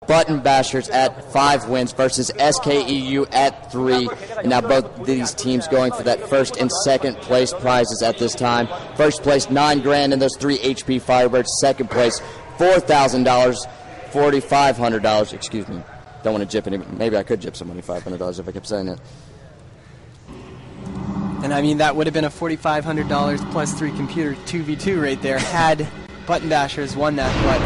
Button Bashers at 5 wins versus SK.eu at 3. And now both these teams going for that first and second place prizes at this time. First place, $9 grand and those 3 HP Firebirds. Second place, $4,000, $4,500. Excuse me. Don't want to jip any. Maybe I could jip somebody $500 if I kept saying it. And I mean, that would have been a $4,500 plus 3 computer 2v2 right there had Button Bashers won that. But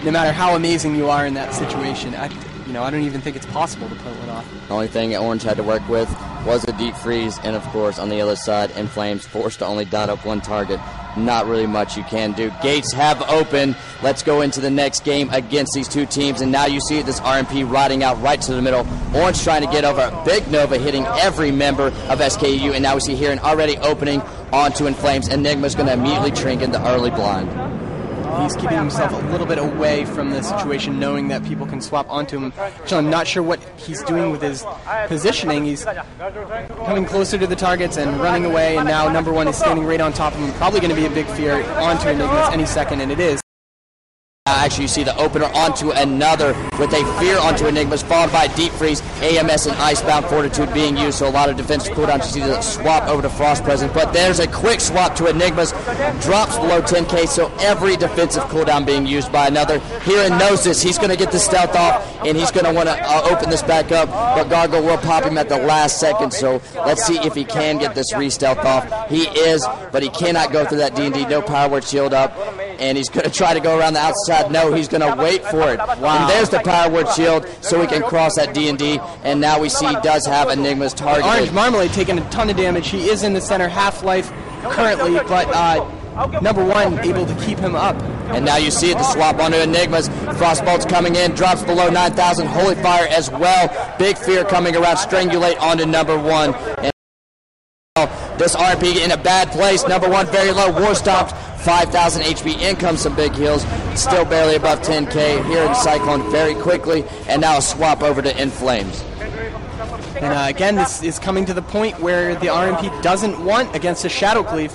no matter how amazing you are in that situation, I don't even think it's possible to pull it off. The only thing Orange had to work with was a deep freeze, and of course on the other side, Inflame's forced to only dot up 1 target. Not really much you can do. Gates have opened. Let's go into the next game against these two teams, and now you see this RMP riding out right to the middle. Orange trying to get over. Big Nova hitting every member of SK.eu, and now we see Hyren already opening onto Inflame's. Enigmz going to immediately trinket the early blind. He's keeping himself a little bit away from the situation, knowing that people can swap onto him. So I'm not sure what he's doing with his positioning. He's coming closer to the targets and running away, and now Numberone is standing right on top of him. Probably going to be a big fear onto Enigmz any second, and it is. Actually, you see the opener onto another with a fear onto Enigmz, followed by Deep Freeze, AMS, and Icebound Fortitude being used, so a lot of defensive cooldowns. You see the swap over to Frost Presence, but there's a quick swap to Enigmz, drops below 10k, so every defensive cooldown being used by another. Hyren knows this. He's going to get the stealth off, and he's going to want to open this back up, but Gargoyle will pop him at the last second, so let's see if he can get this re-stealth off. He is, but he cannot go through that D&D. No power word shield up, and he's going to try to go around the outside. No, he's going to wait for it. Wow. And there's the power word shield, so he can cross that D&D. And now we see he does have Enigmz targeted. Orangemarmalade taking a ton of damage. He is in the center half-life currently, but Numberone able to keep him up. And now you see it, the swap onto Enigmz. Frostbolt's coming in, drops below 9,000. Holy Fire as well. Big Fear coming around, Strangulate onto Numberone. And this RP in a bad place. Numberone very low, War Stomped, 5,000 HP. In comes some big heals, still barely above 10k. Here in Cyclone very quickly, and now a swap over to Inflames. And again, this is coming to the point where the RMP doesn't want against a Shadow Cleave.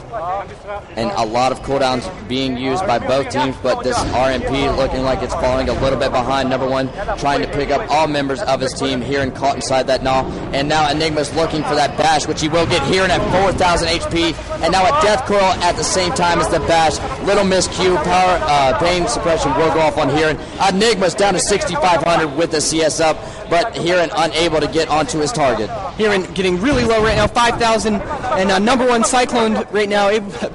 And a lot of cooldowns being used by both teams, but this RMP looking like it's falling a little bit behind. Numberone trying to pick up all members of his team here and caught inside that gnaw. And now Enigmz looking for that bash, which he will get here and at 4,000 HP. And now a Death Coil at the same time as the bash. Little miscue, power, pain suppression will go off on Hyren. Enigmz down to 6,500 with the CS up, but Hyren unable to get onto his target. Hyren getting really low right now, 5,000, and Numberone Cyclone right now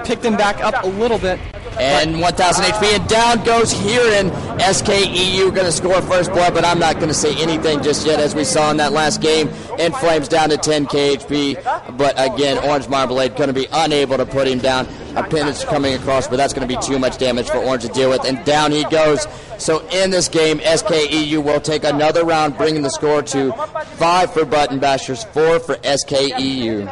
picked him back up a little bit. And 1,000 HP, and down goes Hyren. SK.eu going to score first blood, but I'm not going to say anything just yet, as we saw in that last game. Inflame's down to 10k HP, but again, Orangemarmalade going to be unable to put him down. A pin is coming across, but that's going to be too much damage for Orange to deal with, and down he goes. So in this game, SK.eu will take another round, bringing the score to 5 for Button Bashers, 4 for SK.eu.